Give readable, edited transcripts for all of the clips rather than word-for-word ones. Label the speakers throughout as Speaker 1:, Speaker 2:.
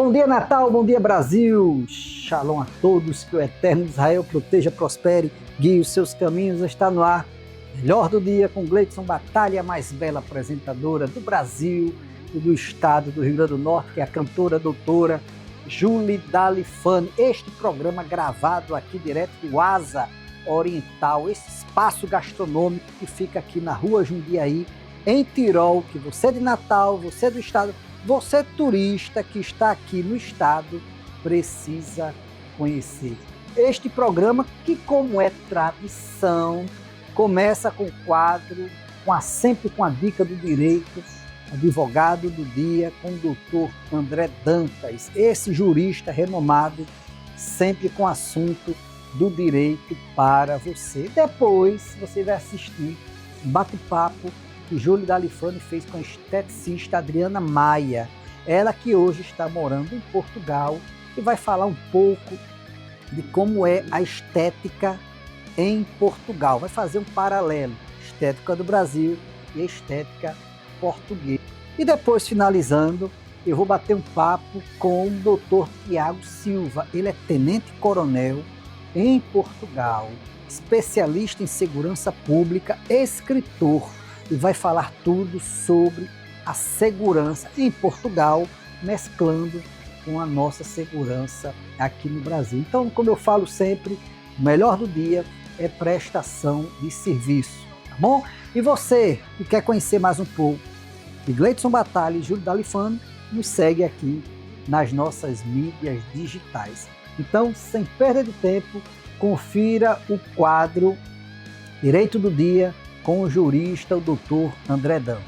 Speaker 1: Bom dia, Natal, bom dia, Brasil. Shalom a todos, que o eterno Israel proteja, prospere, guie os seus caminhos. Está no ar, Melhor do Dia, com Gleidson Batalha, a mais bela apresentadora do Brasil e do estado do Rio Grande do Norte, que é a cantora, doutora Julie Dalifani. Este programa gravado aqui direto do Asa Oriental, esse espaço gastronômico que fica aqui na Rua Jundiaí, em Tirol, que você de Natal, você do estado, você turista que está aqui no estado, precisa conhecer. Este programa que, como é tradição, começa com o quadro, sempre com a dica do direito, advogado do dia, com o doutor André Dantas, esse jurista renomado, sempre com assunto do direito para você. Depois você vai assistir um bate-papo que Julie Dalifani fez com a esteticista Adriana Maia, ela que hoje está morando em Portugal e vai falar um pouco de como é a estética em Portugal. Vai fazer um paralelo, estética do Brasil e estética portuguesa. E depois, finalizando, eu vou bater um papo com o Dr. Tiago Silva. Ele é tenente-coronel em Portugal, especialista em segurança pública, escritor, e vai falar tudo sobre a segurança em Portugal, mesclando com a nossa segurança aqui no Brasil. Então, como eu falo sempre, o melhor do dia é prestação de serviço, tá bom? E você que quer conhecer mais um pouco de Gleidson Batalha e Julie Dalifani, nos segue aqui nas nossas mídias digitais. Então, sem perda de tempo, confira o quadro Direito do Dia com o jurista, o doutor André Dantas.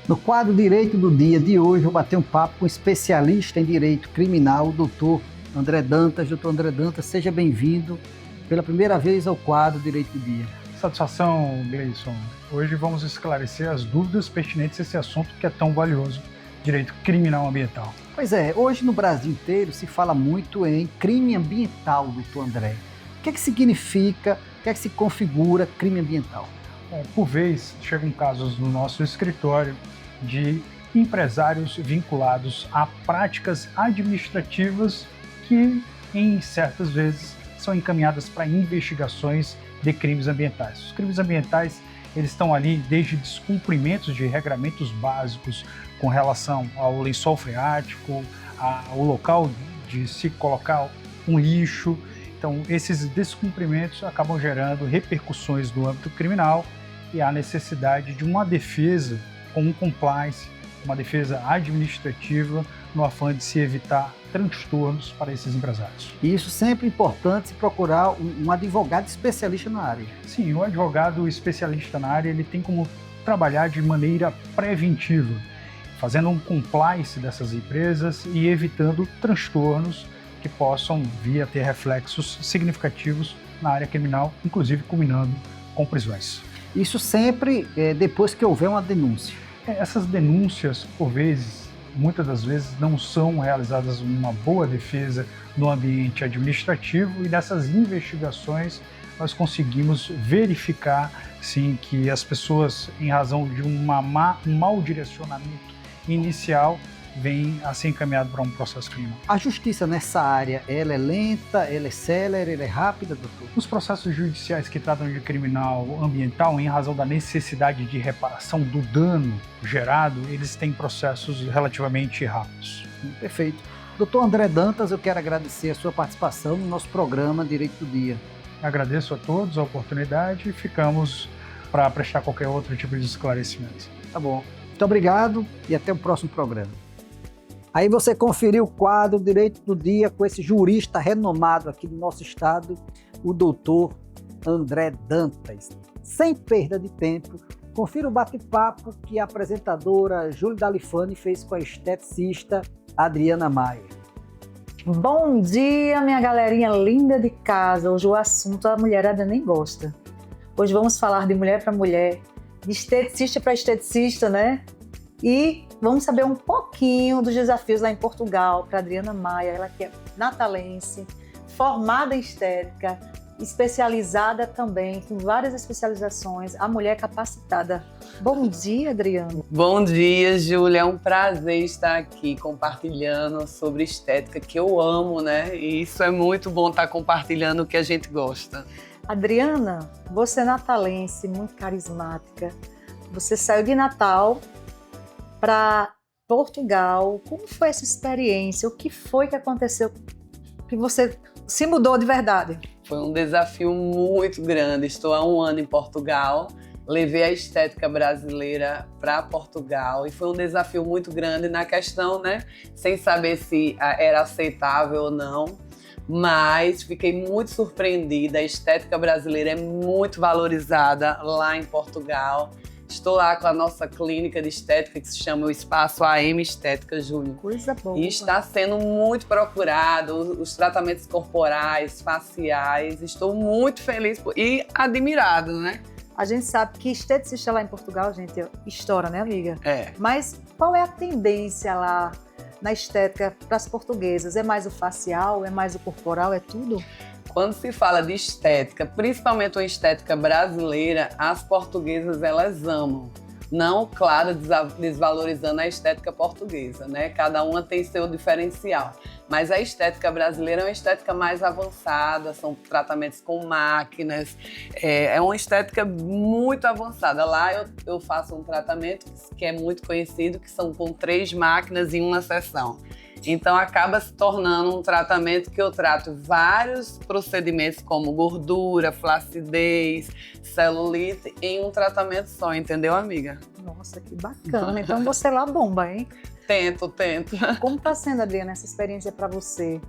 Speaker 1: No quadro Direito do Dia de hoje, vou bater um papo com o especialista em direito criminal, o doutor André Dantas. Doutor André Dantas, seja bem-vindo pela primeira vez ao quadro Direito do Dia.
Speaker 2: Satisfação, Gleidson. Hoje vamos esclarecer as dúvidas pertinentes a esse assunto que é tão valioso, direito criminal ambiental.
Speaker 1: Pois é, hoje no Brasil inteiro se fala muito em crime ambiental, doutor André. O que é que significa, o que é que se configura crime ambiental?
Speaker 2: Por vez, chegam casos no nosso escritório de empresários vinculados a práticas administrativas que, em certas vezes, são encaminhadas para investigações de crimes ambientais. Os crimes ambientais, eles estão ali desde descumprimentos de regramentos básicos com relação ao lençol freático, ao local de se colocar um lixo. Então, esses descumprimentos acabam gerando repercussões no âmbito criminal e há necessidade de uma defesa com um compliance, uma defesa administrativa, no afã de se evitar transtornos para esses empresários.
Speaker 1: E isso sempre é importante se procurar um advogado especialista na área.
Speaker 2: Sim, o advogado especialista na área ele tem como trabalhar de maneira preventiva, fazendo um compliance dessas empresas e evitando transtornos que possam vir a ter reflexos significativos na área criminal, inclusive culminando com prisões.
Speaker 1: Isso sempre depois que houver uma denúncia.
Speaker 2: Essas denúncias, por vezes, muitas das vezes, não são realizadas uma boa defesa no ambiente administrativo e nessas investigações nós conseguimos verificar, sim, que as pessoas, em razão de um mau direcionamento inicial, vem a ser encaminhado para um processo criminal.
Speaker 1: A justiça nessa área, ela é lenta, ela é célere, ela é rápida, doutor?
Speaker 2: Os processos judiciais que tratam de criminal ambiental, em razão da necessidade de reparação do dano gerado, eles têm processos relativamente rápidos.
Speaker 1: Perfeito. Doutor André Dantas, eu quero agradecer a sua participação no nosso programa Direito do Dia.
Speaker 2: Agradeço a todos a oportunidade e ficamos para prestar qualquer outro tipo de esclarecimento.
Speaker 1: Tá bom. Muito obrigado e até o próximo programa. Aí você conferiu o quadro Direito do Dia com esse jurista renomado aqui do nosso estado, o doutor André Dantas. Sem perda de tempo, confira o bate-papo que a apresentadora Julie Dalifani fez com a esteticista Adriana Maia.
Speaker 3: Bom dia, minha galerinha linda de casa. Hoje o assunto a mulherada nem gosta. Hoje vamos falar de mulher para mulher, de esteticista para esteticista, né? E vamos saber um pouquinho dos desafios lá em Portugal para Adriana Maia, ela que é natalense, formada em estética, especializada também, com várias especializações, a mulher capacitada. Bom dia, Adriana.
Speaker 4: Bom dia, Júlia. É um prazer estar aqui compartilhando sobre estética, que eu amo, né? E isso é muito bom estar compartilhando o que a gente gosta.
Speaker 3: Adriana, você é natalense, muito carismática. Você saiu de Natal para Portugal. Como foi essa experiência? O que foi que aconteceu que você se mudou de verdade?
Speaker 4: Foi um desafio muito grande. Estou há 1 ano em Portugal. Levei a estética brasileira para Portugal e foi um desafio muito grande na questão, né? Sem saber se era aceitável ou não. Mas fiquei muito surpreendida. A estética brasileira é muito valorizada lá em Portugal. Estou lá com a nossa clínica de estética que se chama o Espaço AM Estética, Júnior.
Speaker 3: Coisa boa.
Speaker 4: E está sendo muito procurado, os tratamentos corporais, faciais. Estou muito feliz e admirado, né?
Speaker 3: A gente sabe que esteticista lá em Portugal, gente, estoura, né, amiga?
Speaker 4: É.
Speaker 3: Mas qual é a tendência lá na estética para as portuguesas? É mais o facial? É mais o corporal? É tudo?
Speaker 4: Quando se fala de estética, principalmente uma estética brasileira, as portuguesas elas amam. Não, claro, desvalorizando a estética portuguesa, né? Cada uma tem seu diferencial. Mas a estética brasileira é uma estética mais avançada, são tratamentos com máquinas, é uma estética muito avançada. Lá eu faço um tratamento que é muito conhecido, que são com 3 máquinas em uma sessão. Então acaba se tornando um tratamento que eu trato vários procedimentos como gordura, flacidez, celulite em um tratamento só, entendeu, amiga?
Speaker 3: Nossa, que bacana. Então você lá bomba, hein?
Speaker 4: Tento.
Speaker 3: Como está sendo, Adriana, essa experiência para você?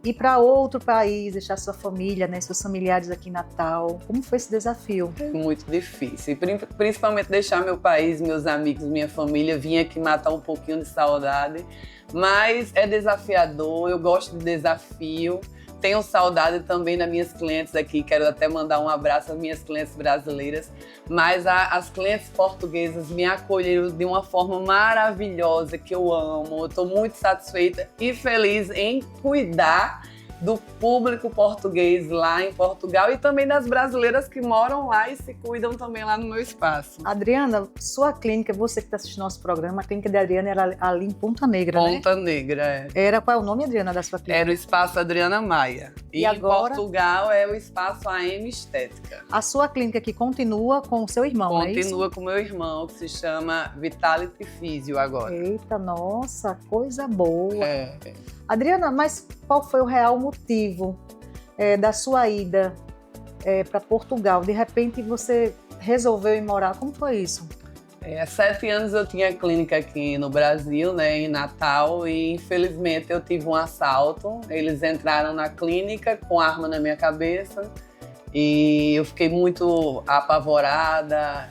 Speaker 3: Ir para outro país, deixar sua família, né, seus familiares aqui em Natal. Como foi esse desafio?
Speaker 4: Muito difícil. Principalmente deixar meu país, meus amigos, minha família. Vim aqui matar um pouquinho de saudade. Mas é desafiador, eu gosto de desafio. Tenho saudade também das minhas clientes aqui. Quero até mandar um abraço às minhas clientes brasileiras. Mas as clientes portuguesas me acolheram de uma forma maravilhosa, que eu amo. Eu estou muito satisfeita e feliz em cuidar do público português lá em Portugal e também das brasileiras que moram lá e se cuidam também lá no meu espaço.
Speaker 3: Adriana, sua clínica, você que está assistindo nosso programa, a clínica da Adriana era ali em Ponta Negra, né?
Speaker 4: Ponta Negra,
Speaker 3: Qual é o nome, Adriana, da sua clínica?
Speaker 4: Era o Espaço Adriana Maia. E
Speaker 3: agora?
Speaker 4: Em Portugal é o Espaço AM Estética.
Speaker 3: A sua clínica aqui continua com o seu irmão, é isso?
Speaker 4: Continua com o meu irmão, que se chama Vitality Physio agora.
Speaker 3: Eita, nossa, coisa boa.
Speaker 4: É.
Speaker 3: Adriana, mas qual foi o real motivo da sua ida para Portugal? De repente você resolveu ir morar, como foi isso?
Speaker 4: Há 7 anos eu tinha clínica aqui no Brasil, né, em Natal, e infelizmente eu tive um assalto. Eles entraram na clínica com arma na minha cabeça e eu fiquei muito apavorada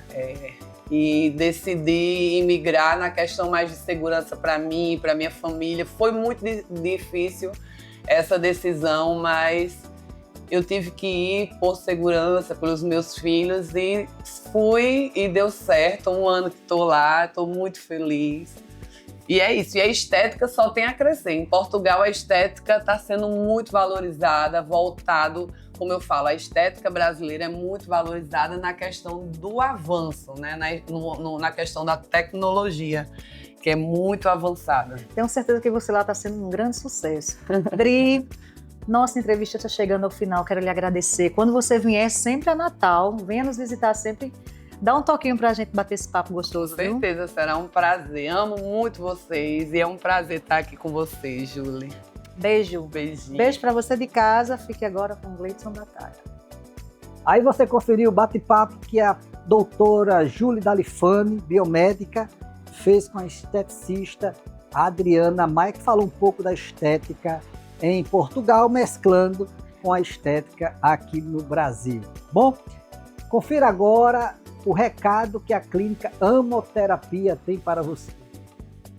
Speaker 4: e decidi imigrar na questão mais de segurança para mim e para minha família. Foi muito difícil essa decisão, mas eu tive que ir por segurança, pelos meus filhos, e fui e deu certo. 1 ano que estou lá, estou muito feliz. E é isso, e a estética só tem a crescer. Em Portugal a estética está sendo muito valorizada, voltado, como eu falo, a estética brasileira é muito valorizada na questão do avanço, né? Na questão da tecnologia, que é muito avançada.
Speaker 3: Tenho certeza que você lá está sendo um grande sucesso. Dri, nossa entrevista está chegando ao final, quero lhe agradecer. Quando você vier sempre a Natal, venha nos visitar sempre, dá um toquinho pra gente bater esse papo gostoso,
Speaker 4: viu? Com certeza, será um prazer. Amo muito vocês e é um prazer estar aqui com vocês, Julie.
Speaker 3: Beijo.
Speaker 4: Beijinho.
Speaker 3: Beijo pra você de casa. Fique agora com o Gleidson Batalha.
Speaker 1: Aí você conferiu o bate-papo que a doutora Julie Dalifani, biomédica, fez com a esteticista Adriana Maia, que falou um pouco da estética em Portugal, mesclando com a estética aqui no Brasil. Bom, confira agora o recado que a clínica Amoterapia tem para você.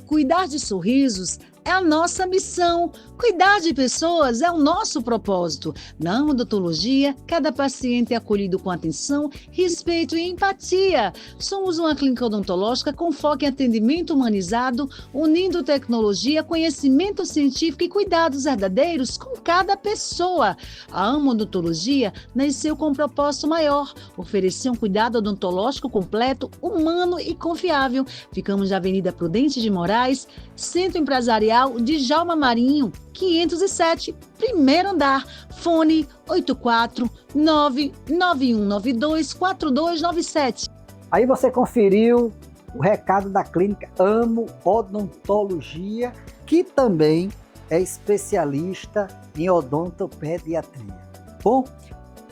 Speaker 5: Cuidar de sorrisos é a nossa missão. Cuidar de pessoas é o nosso propósito. Na odontologia, cada paciente é acolhido com atenção, respeito e empatia. Somos uma clínica odontológica com foco em atendimento humanizado, unindo tecnologia, conhecimento científico e cuidados verdadeiros com cada pessoa. A Amo Odontologia nasceu com um propósito maior: oferecer um cuidado odontológico completo, humano e confiável. Ficamos na Avenida Prudente de Moraes, Centro Empresarial Djalma Marinho, 507, primeiro andar. Fone 84991924297.
Speaker 1: Aí você conferiu o recado da clínica Amo Odontologia, que também é especialista em odontopediatria. Bom,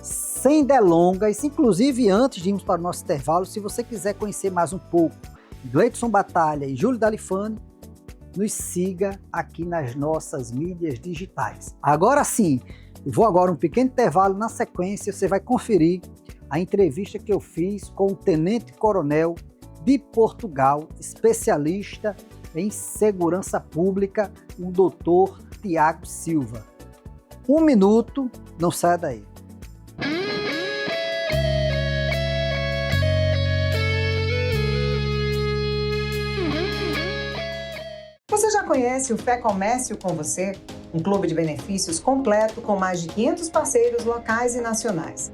Speaker 1: sem delongas, inclusive antes de irmos para o nosso intervalo, se você quiser conhecer mais um pouco de Gleidson Batalha e Júlio Dalifani, nos siga aqui nas nossas mídias digitais. Agora sim, eu vou agora um pequeno intervalo. Na sequência você vai conferir a entrevista que eu fiz com o Tenente Coronel de Portugal, especialista em segurança pública, o Dr. Tiago Silva. 1 minuto, não saia daí.
Speaker 6: Você já conhece o Fé Comércio com Você? Um clube de benefícios completo com mais de 500 parceiros locais e nacionais.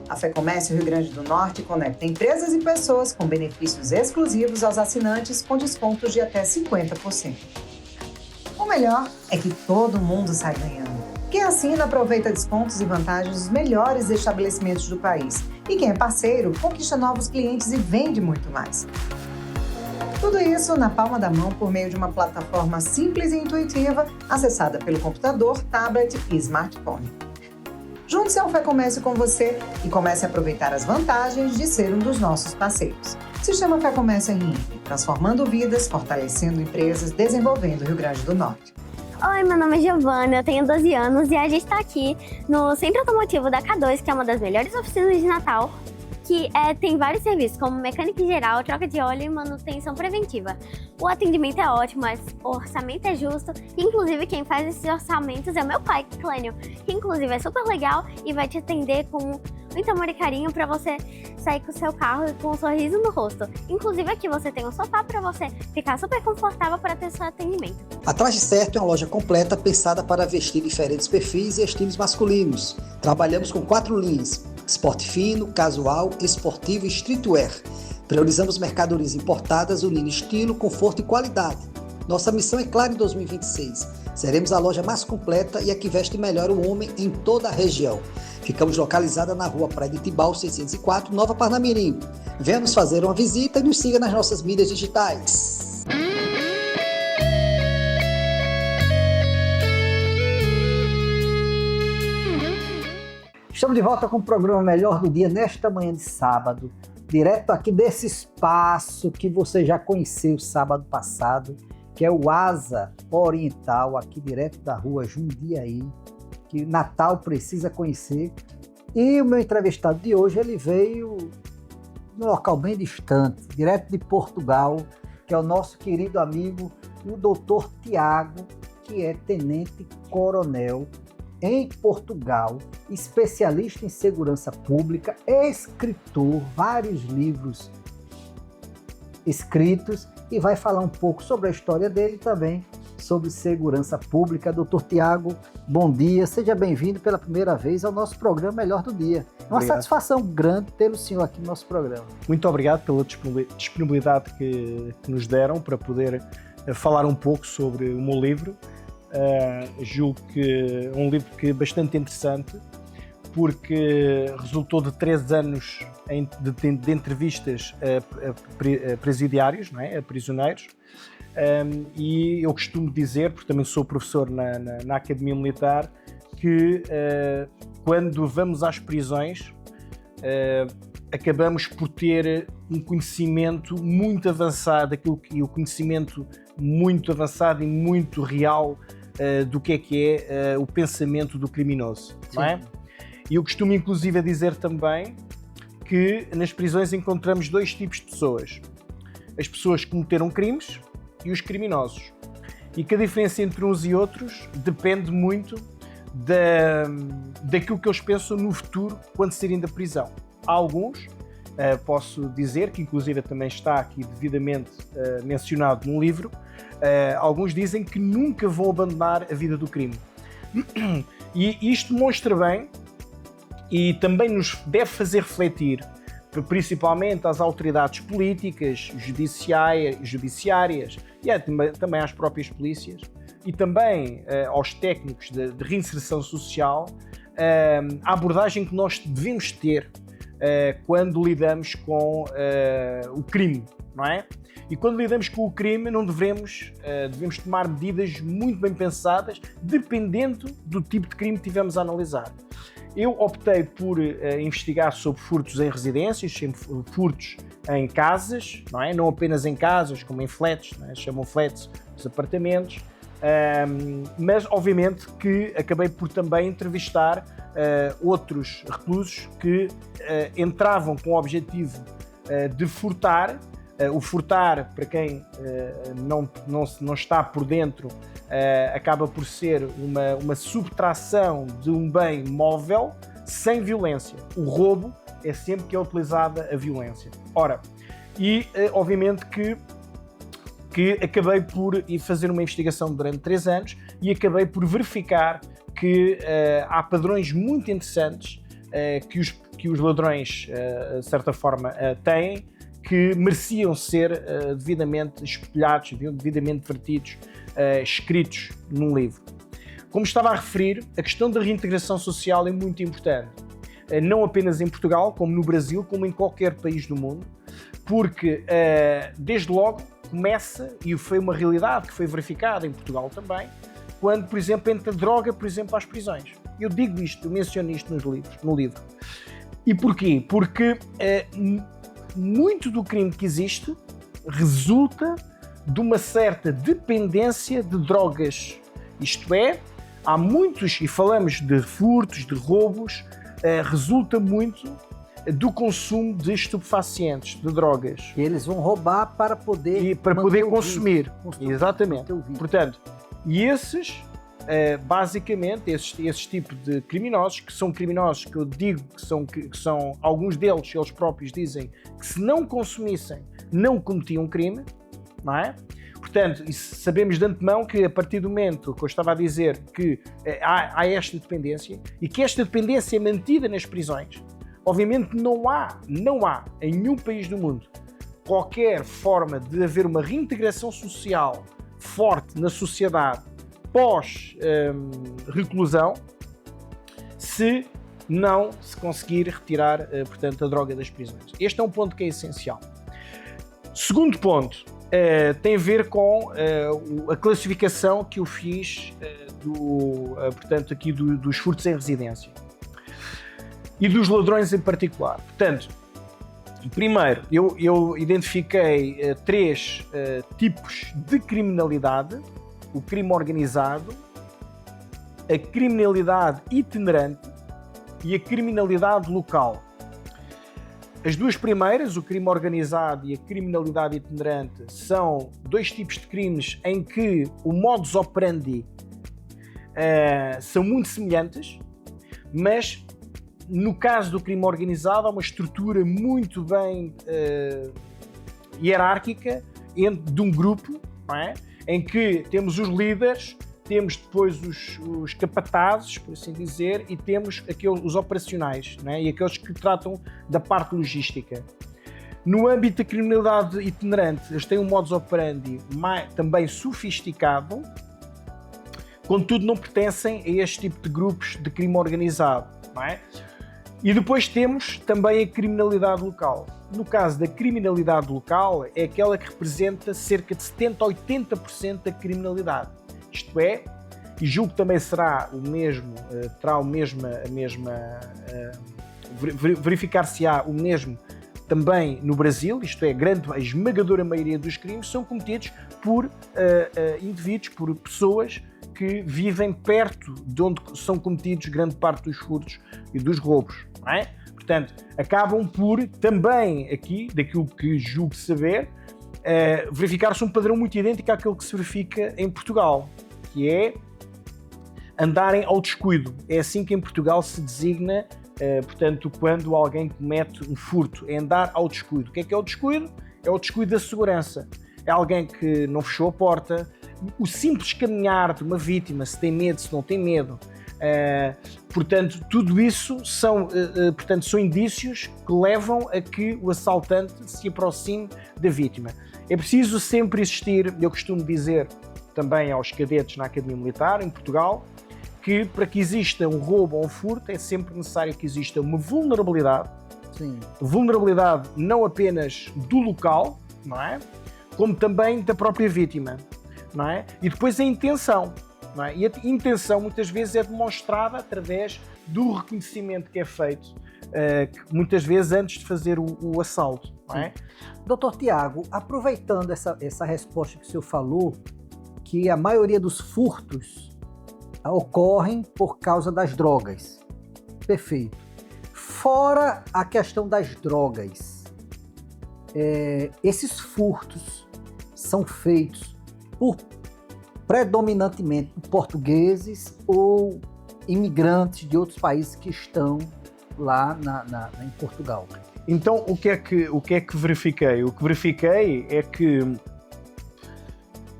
Speaker 6: A Fé Comércio Rio Grande do Norte conecta empresas e pessoas com benefícios exclusivos aos assinantes com descontos de até 50%. O melhor é que todo mundo sai ganhando. Quem assina aproveita descontos e vantagens dos melhores estabelecimentos do país. E quem é parceiro conquista novos clientes e vende muito mais. Tudo isso na palma da mão por meio de uma plataforma simples e intuitiva, acessada pelo computador, tablet e smartphone. Junte-se ao Fé Comércio com Você e comece a aproveitar as vantagens de ser um dos nossos parceiros. Sistema Fé Comércio RN, transformando vidas, fortalecendo empresas, desenvolvendo o Rio Grande do Norte.
Speaker 7: Oi, meu nome é Giovana, eu tenho 12 anos e a gente está aqui no Centro Automotivo da K2, que é uma das melhores oficinas de Natal, que tem vários serviços, como mecânica geral, troca de óleo e manutenção preventiva. O atendimento é ótimo, o orçamento é justo, inclusive quem faz esses orçamentos é o meu pai, Clênio, que inclusive é super legal e vai te atender com muito amor e carinho para você sair com o seu carro com um sorriso no rosto. Inclusive aqui você tem um sofá para você ficar super confortável para ter seu atendimento.
Speaker 8: A Traje Certo é uma loja completa pensada para vestir diferentes perfis e estilos masculinos. Trabalhamos com 4 linhas: esporte fino, casual, esportivo e streetwear. Priorizamos mercadorias importadas, unindo estilo, conforto e qualidade. Nossa missão é clara em 2026. Seremos a loja mais completa e a que veste melhor o homem em toda a região. Ficamos localizada na rua Praia de Tibau, 604, Nova Parnamirim. Venha nos fazer uma visita e nos siga nas nossas mídias digitais.
Speaker 1: Estamos de volta com o programa Melhor do Dia nesta manhã de sábado, direto aqui desse espaço que você já conheceu sábado passado, que é o Asa Oriental, aqui direto da rua Jundiaí, que Natal precisa conhecer. E o meu entrevistado de hoje, ele veio de um local bem distante, direto de Portugal, que é o nosso querido amigo, o Dr. Tiago, que é tenente coronel em Portugal, especialista em segurança pública, escritor, vários livros escritos, e vai falar um pouco sobre a história dele também, sobre segurança pública. Doutor Tiago, bom dia, seja bem-vindo pela primeira vez ao nosso programa Melhor do Dia. É uma satisfação grande ter o senhor aqui no nosso programa.
Speaker 2: Muito obrigado pela disponibilidade que nos deram para poder falar um pouco sobre o meu livro. Julgo que é um livro que é bastante interessante, porque resultou de 3 anos de entrevistas a presidiários, não é? A prisioneiros, e eu costumo dizer, porque também sou professor na Academia Militar, que quando vamos às prisões acabamos por ter um conhecimento muito avançado, o conhecimento muito avançado e muito real do que é o pensamento do criminoso, não é? E eu costumo inclusive dizer também que nas prisões encontramos 2 tipos de pessoas: as pessoas que cometeram crimes
Speaker 9: e os criminosos. E que a diferença entre uns e outros depende muito daquilo que eles pensam no futuro quando saírem da prisão. Há alguns, posso dizer, que inclusive também está aqui devidamente mencionado no livro, alguns dizem que nunca vão abandonar a vida do crime. E isto mostra bem e também nos deve fazer refletir, principalmente às autoridades políticas, judiciárias e também às próprias polícias e também aos técnicos de reinserção social, a abordagem que nós devemos ter quando lidamos com o crime, não é? E quando lidamos com o crime não devemos tomar medidas muito bem pensadas, dependendo do tipo de crime que tivemos a analisar. Eu optei por investigar sobre furtos em residências, furtos em casas, não é? Não apenas em casas, como em flats, não é? Chamam flats os apartamentos, mas obviamente que acabei por também entrevistar outros reclusos que entravam com o objetivo de furtar. O furtar, para quem não está por dentro, acaba por ser uma subtração de um bem móvel sem violência. O roubo é sempre que é utilizada a violência. Ora, e obviamente que acabei por fazer uma investigação durante 3 anos e acabei por verificar que há padrões muito interessantes que os ladrões, de certa forma, têm, que mereciam ser devidamente espelhados, devidamente vertidos, escritos num livro. Como estava a referir, a questão da reintegração social é muito importante, não apenas em Portugal, como no Brasil, como em qualquer país do mundo, porque desde logo começa, e foi uma realidade que foi verificada em Portugal também, quando, por exemplo, entra droga, por exemplo, às prisões. Eu digo isto, eu menciono isto no livro. E porquê? Porque muito do crime que existe resulta de uma certa dependência de drogas. Isto é, há muitos, e falamos de furtos, de roubos, resulta muito do consumo de estupefacientes, de drogas.
Speaker 1: E eles vão roubar para poder
Speaker 9: consumir. Exatamente. Portanto, e esses, basicamente, esses tipos de criminosos, que são criminosos que eu digo que são alguns deles, eles próprios dizem que se não consumissem, não cometiam crime, não é? Portanto, sabemos de antemão que a partir do momento que eu estava a dizer que há esta dependência e que esta dependência é mantida nas prisões, obviamente não há em nenhum país do mundo qualquer forma de haver uma reintegração social forte na sociedade pós-reclusão se não se conseguir retirar, portanto, a droga das prisões. Este é um ponto que é essencial. Segundo ponto, tem a ver com a classificação que eu fiz portanto, aqui dos furtos em residência e dos ladrões em particular. Portanto, primeiro, eu identifiquei 3 tipos de criminalidade: o crime organizado, a criminalidade itinerante e a criminalidade local. As 2 primeiras, o crime organizado e a criminalidade itinerante, são 2 tipos de crimes em que o modus operandi são muito semelhantes, mas no caso do crime organizado há uma estrutura muito bem hierárquica de um grupo, não é? Em que temos os líderes, temos depois os capatazes, por assim dizer, e temos os operacionais, não é? E aqueles que tratam da parte logística. No âmbito da criminalidade itinerante, eles têm um modus operandi também sofisticado, contudo não pertencem a este tipo de grupos de crime organizado, não é? E depois temos também a criminalidade local. No caso da criminalidade local, é aquela que representa cerca de 70% a 80% da criminalidade. Isto é, e julgo que também será o mesmo, verificar-se-á o mesmo também no Brasil, isto é, a esmagadora maioria dos crimes são cometidos por indivíduos, por pessoas que vivem perto de onde são cometidos grande parte dos furtos e dos roubos, não é? Portanto, acabam por também aqui, daquilo que julgo saber, verificar-se um padrão muito idêntico àquele que se verifica em Portugal, que é andarem ao descuido. É assim que em Portugal se designa, portanto, quando alguém comete um furto, é andar ao descuido. O que é o descuido? É o descuido da segurança. É alguém que não fechou a porta, o simples caminhar de uma vítima, se tem medo, se não tem medo. Portanto, tudo isso são indícios que levam a que o assaltante se aproxime da vítima. É preciso sempre existir, eu costumo dizer também aos cadetes na Academia Militar, em Portugal, que para que exista um roubo ou um furto é sempre necessário que exista uma vulnerabilidade.
Speaker 1: Sim.
Speaker 9: Vulnerabilidade não apenas do local, não é? Como também da própria vítima, não é? E depois a intenção. Não é? E a intenção muitas vezes é demonstrada através do reconhecimento que é feito, muitas vezes antes de fazer o assalto. Não é?
Speaker 1: Doutor Tiago, aproveitando essa resposta que o senhor falou, que a maioria dos furtos ocorrem por causa das drogas. Perfeito. Fora a questão das drogas, esses furtos são feitos predominantemente por portugueses ou imigrantes de outros países que estão lá em Portugal.
Speaker 9: Então, o que é que verifiquei? O que verifiquei é que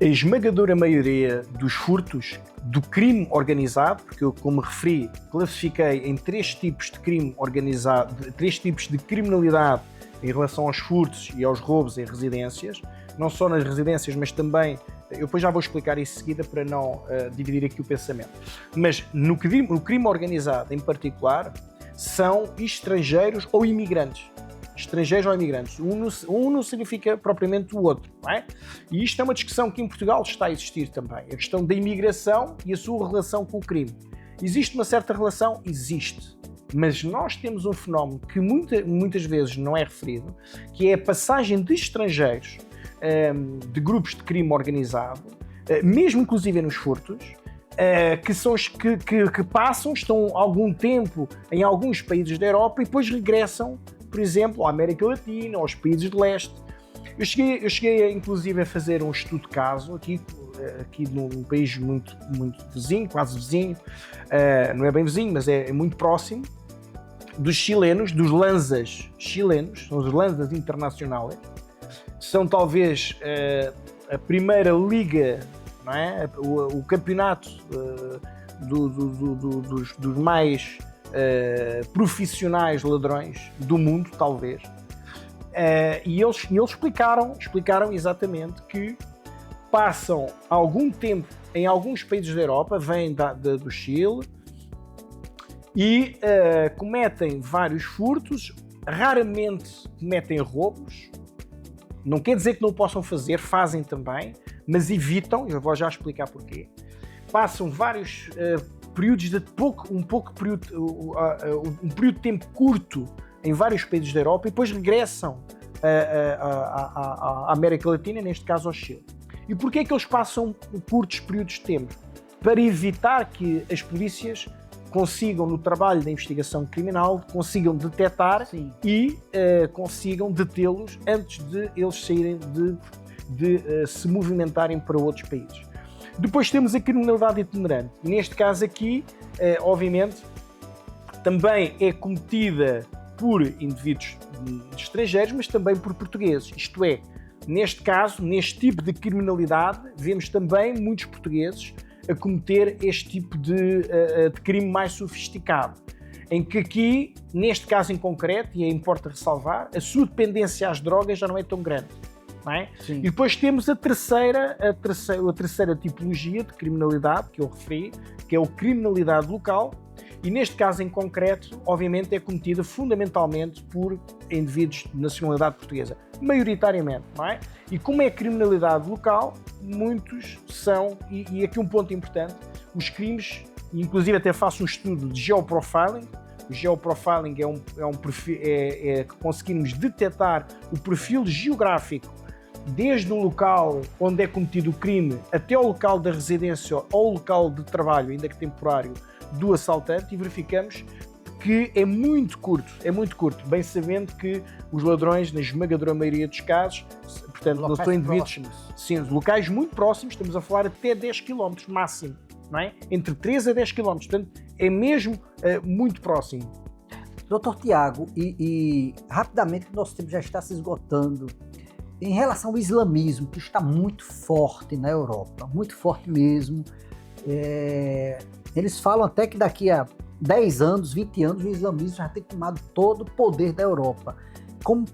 Speaker 9: a esmagadora maioria dos furtos do crime organizado, porque eu, como referi, classifiquei em 3 tipos de crime organizado, 3 tipos de criminalidade em relação aos furtos e aos roubos em residências, não só nas residências, mas também, eu depois já vou explicar isso em seguida para não dividir aqui o pensamento, mas no crime organizado em particular, são estrangeiros ou imigrantes. Estrangeiros ou imigrantes. Um não significa propriamente o outro, não é? E isto é uma discussão que em Portugal está a existir também. A questão da imigração e a sua relação com o crime. Existe uma certa relação? Existe. Mas nós temos um fenómeno que muitas vezes não é referido, que é a passagem de estrangeiros de grupos de crime organizado, mesmo inclusive nos furtos, que passam, estão algum tempo em alguns países da Europa e depois regressam, por exemplo, à América Latina, aos países de leste. Eu cheguei inclusive a fazer um estudo de caso aqui num país muito, muito vizinho, quase vizinho, não é bem vizinho, mas é muito próximo, dos chilenos, dos lanzas chilenos, são os lanzas internacionais, são talvez a primeira liga, não é? O campeonato dos mais profissionais ladrões do mundo, talvez. E eles explicaram exatamente que passam algum tempo em alguns países da Europa, vêm do Chile, e cometem vários furtos, raramente cometem roubos. Não quer dizer que não o possam fazer, fazem também, mas evitam, eu vou já explicar porquê. Passam vários períodos um período de tempo curto em vários países da Europa e depois regressam à América Latina, neste caso ao Chile. E porquê é que eles passam curtos períodos de tempo? Para evitar que as polícias consigam, no trabalho da investigação criminal, consigam detectar e consigam detê-los antes de eles saírem de se movimentarem para outros países. Depois temos a criminalidade itinerante. Neste caso aqui, obviamente, também é cometida por indivíduos estrangeiros, mas também por portugueses. Isto é, neste caso, neste tipo de criminalidade, vemos também muitos portugueses a cometer este tipo de crime mais sofisticado, em que aqui, neste caso em concreto, e importa ressalvar, a sua dependência às drogas já não é tão grande. Não é? E depois temos a terceira tipologia de criminalidade que eu referi, que é a criminalidade local, e neste caso em concreto, obviamente, é cometida fundamentalmente por indivíduos de nacionalidade portuguesa, maioritariamente, não é? E como é criminalidade local, muitos são, e aqui um ponto importante, os crimes, inclusive até faço um estudo de geoprofiling. O geoprofiling é um perfil, que conseguimos detectar o perfil geográfico desde o local onde é cometido o crime até o local da residência ou local de trabalho, ainda que temporário, do assaltante, e verificamos que é muito curto, bem sabendo que os ladrões, na esmagadora maioria dos casos, portanto, não são indivíduos. Sim, locais muito próximos, estamos a falar até 10 km máximo, não é? Entre 3 a 10 km, portanto, é mesmo muito próximo.
Speaker 1: Doutor Tiago, e rapidamente o nosso tempo já está se esgotando, em relação ao islamismo, que está muito forte na Europa, muito forte mesmo, eles falam até que daqui a 10 anos, 20 anos, o islamismo já tem tomado todo o poder da Europa. Como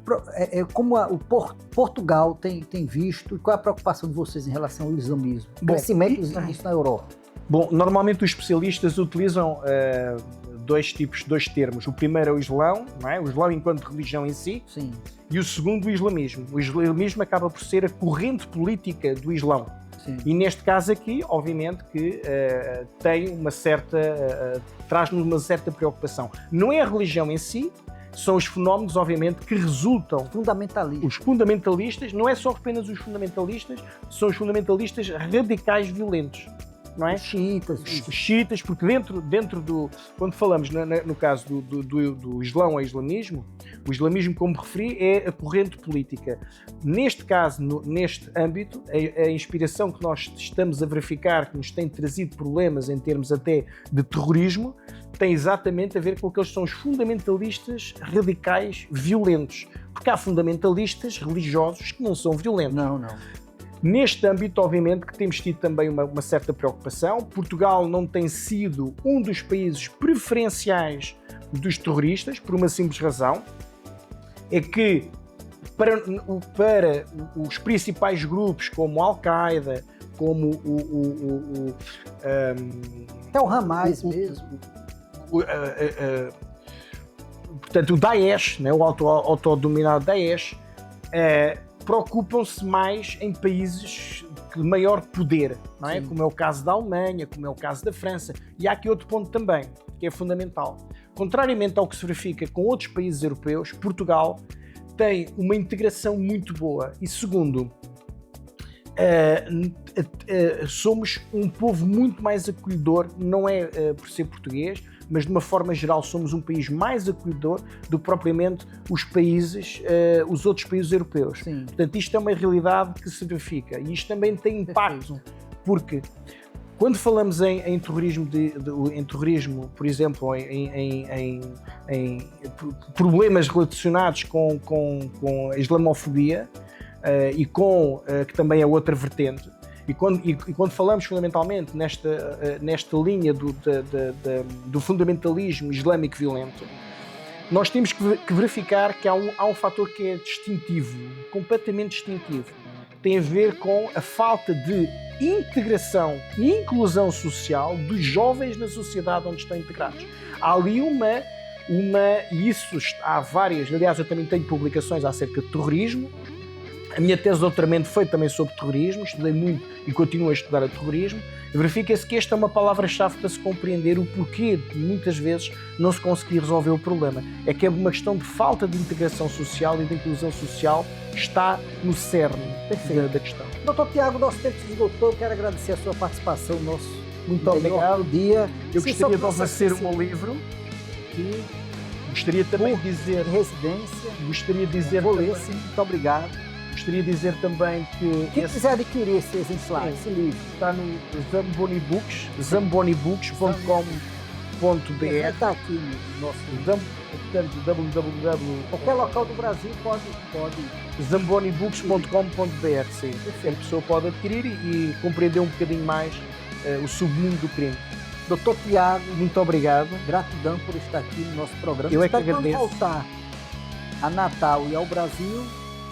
Speaker 1: Portugal tem visto, e qual é a preocupação de vocês em relação ao islamismo? O crescimento do islamismo na Europa?
Speaker 9: Bom, normalmente os especialistas utilizam dois termos. O primeiro é o Islão, não é? O Islão enquanto religião em si.
Speaker 1: Sim.
Speaker 9: E o segundo, o islamismo. O islamismo acaba por ser a corrente política do Islão. Sim. E neste caso aqui, obviamente que tem uma certa, traz-nos uma certa preocupação. Não é a religião em si, são os fenómenos, obviamente, que resultam...
Speaker 1: Fundamentalistas.
Speaker 9: Os fundamentalistas, não é só apenas os fundamentalistas, são os fundamentalistas radicais violentos. Não é?
Speaker 1: Os xiitas,
Speaker 9: porque dentro do... Quando falamos no caso do Islão ou islamismo, o islamismo, como referi, é a corrente política. Neste caso, neste âmbito, a inspiração que nós estamos a verificar, que nos tem trazido problemas em termos até de terrorismo, tem exatamente a ver com aqueles que são os fundamentalistas radicais violentos. Porque há fundamentalistas religiosos que não são violentos.
Speaker 1: Não.
Speaker 9: Neste âmbito, obviamente, que temos tido também uma certa preocupação. Portugal não tem sido um dos países preferenciais dos terroristas, por uma simples razão. É que para os principais grupos, como a Al-Qaeda, como
Speaker 1: até o Hamas mesmo.
Speaker 9: Portanto, o Daesh, né, o autodenominado Daesh, preocupam-se mais em países de maior poder, não é? Como é o caso da Alemanha, como é o caso da França. E há aqui outro ponto também, que é fundamental. Contrariamente ao que se verifica com outros países europeus, Portugal tem uma integração muito boa. E segundo, somos um povo muito mais acolhedor, não é por ser português, mas de uma forma geral somos um país mais acolhedor do que propriamente os outros países europeus.
Speaker 1: Sim.
Speaker 9: Portanto, isto é uma realidade que se verifica e isto também tem impacto, porque quando falamos em terrorismo, por exemplo, em problemas relacionados com a islamofobia e que também é outra vertente, e quando falamos fundamentalmente nesta linha do fundamentalismo islâmico violento, nós temos que verificar que há um fator que é distintivo, completamente distintivo. Tem a ver com a falta de integração e inclusão social dos jovens na sociedade onde estão integrados. Há ali e isso há várias, aliás eu também tenho publicações acerca de terrorismo. A minha tese de doutoramento foi também sobre terrorismo, estudei muito e continuo a estudar o terrorismo. Verifica-se que esta é uma palavra-chave para se compreender o porquê de muitas vezes não se conseguir resolver o problema. É que é uma questão de falta de integração social e de inclusão social que está no cerne da questão.
Speaker 1: Doutor Tiago, nosso tempo se esgotou, quero agradecer a sua participação no nosso
Speaker 9: muito obrigado.
Speaker 1: Dia.
Speaker 9: Eu gostaria de oferecer o meu livro.
Speaker 1: Que
Speaker 9: gostaria também de dizer...
Speaker 1: Residência.
Speaker 9: Gostaria de dizer...
Speaker 1: Vou ler, sim, muito obrigado.
Speaker 9: Gostaria de dizer também que...
Speaker 1: Quem quiser adquirir esse exemplar, esse livro,
Speaker 9: está no Zamboni Books, zambonibooks.com.br.
Speaker 1: Está aqui no nosso...
Speaker 9: Portanto, www...
Speaker 1: Qualquer local do Brasil pode...
Speaker 9: zambonibooks.com.br, sim. A pessoa pode adquirir e compreender um bocadinho mais o submundo do crime.
Speaker 1: Doutor Tiago,
Speaker 9: muito obrigado.
Speaker 1: Gratidão por estar aqui no nosso programa.
Speaker 9: Eu é que agradeço.
Speaker 1: Quando voltar a Natal e ao Brasil,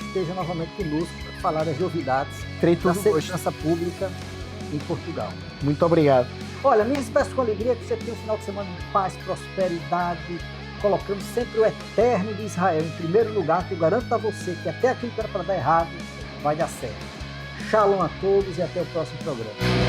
Speaker 1: esteja novamente conosco para falar das novidades da segurança pública em Portugal.
Speaker 9: Muito obrigado.
Speaker 1: Olha, me despeço com alegria que você tenha um final de semana de paz, prosperidade, colocando sempre o eterno de Israel em primeiro lugar, que eu garanto a você que até aquilo que era para dar errado vai dar certo. Shalom a todos e até o próximo programa.